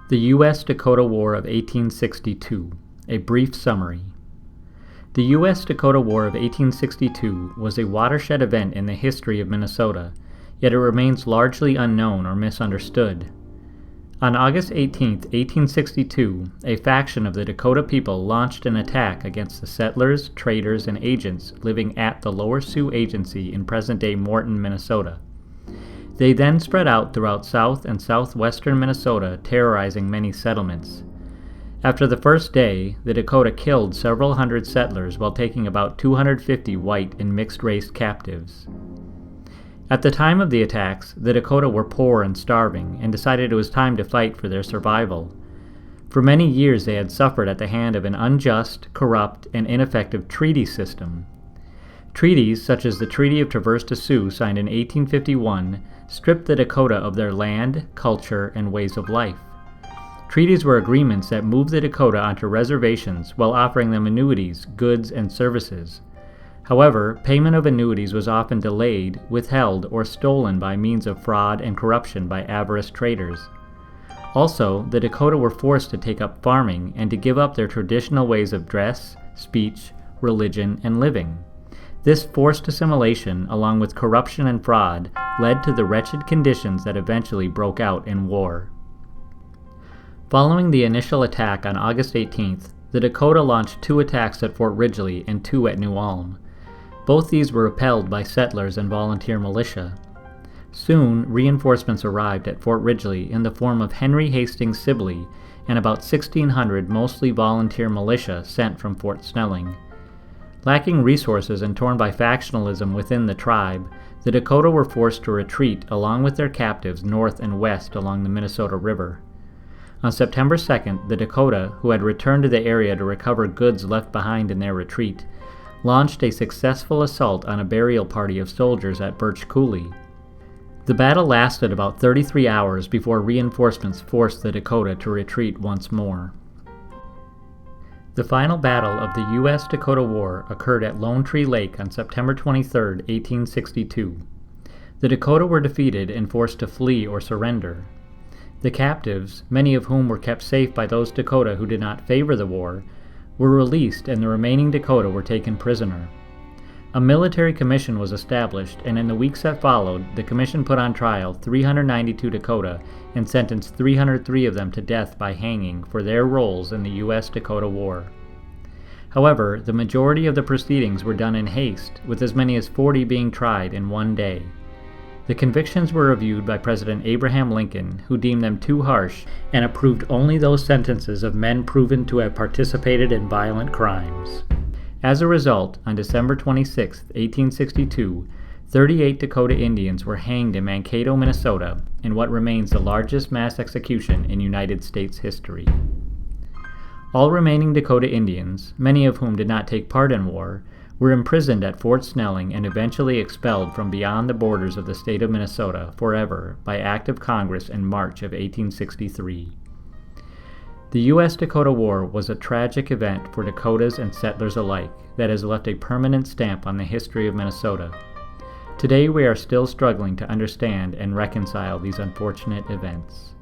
The U.S.-Dakota War of 1862, a brief summary. The U.S.-Dakota War of 1862 was a watershed event in the history of Minnesota, yet it remains largely unknown or misunderstood. On August 18, 1862, a faction of the Dakota people launched an attack against the settlers, traders, and agents living at the Lower Sioux Agency in present-day Morton, Minnesota. They then spread out throughout south and southwestern Minnesota, terrorizing many settlements. After the first day, the Dakota killed several hundred settlers while taking about 250 white and mixed-race captives. At the time of the attacks, the Dakota were poor and starving and decided it was time to fight for their survival. For many years they had suffered at the hand of an unjust, corrupt, and ineffective treaty system. Treaties, such as the Treaty of Traverse des Sioux, signed in 1851, stripped the Dakota of their land, culture, and ways of life. Treaties were agreements that moved the Dakota onto reservations while offering them annuities, goods, and services. However, payment of annuities was often delayed, withheld, or stolen by means of fraud and corruption by avaricious traders. Also, the Dakota were forced to take up farming and to give up their traditional ways of dress, speech, religion, and living. This forced assimilation, along with corruption and fraud, led to the wretched conditions that eventually broke out in war. Following the initial attack on August 18th, the Dakota launched 2 attacks at Fort Ridgely and 2 at New Ulm. Both these were repelled by settlers and volunteer militia. Soon, reinforcements arrived at Fort Ridgely in the form of Henry Hastings Sibley and about 1,600 mostly volunteer militia sent from Fort Snelling. Lacking resources and torn by factionalism within the tribe, the Dakota were forced to retreat along with their captives north and west along the Minnesota River. On September 2nd, the Dakota, who had returned to the area to recover goods left behind in their retreat, launched a successful assault on a burial party of soldiers at Birch Coulee. The battle lasted about 33 hours before reinforcements forced the Dakota to retreat once more. The final battle of the U.S.-Dakota War occurred at Lone Tree Lake on September 23, 1862. The Dakota were defeated and forced to flee or surrender. The captives, many of whom were kept safe by those Dakota who did not favor the war, were released and the remaining Dakota were taken prisoner. A military commission was established, and in the weeks that followed, the commission put on trial 392 Dakota and sentenced 303 of them to death by hanging for their roles in the U.S.-Dakota War. However, the majority of the proceedings were done in haste, with as many as 40 being tried in one day. The convictions were reviewed by President Abraham Lincoln, who deemed them too harsh and approved only those sentences of men proven to have participated in violent crimes. As a result, on December 26, 1862, 38 Dakota Indians were hanged in Mankato, Minnesota, in what remains the largest mass execution in United States history. All remaining Dakota Indians, many of whom did not take part in war, were imprisoned at Fort Snelling and eventually expelled from beyond the borders of the state of Minnesota forever by act of Congress in March of 1863. The U.S.-Dakota War was a tragic event for Dakotas and settlers alike that has left a permanent stamp on the history of Minnesota. Today we are still struggling to understand and reconcile these unfortunate events.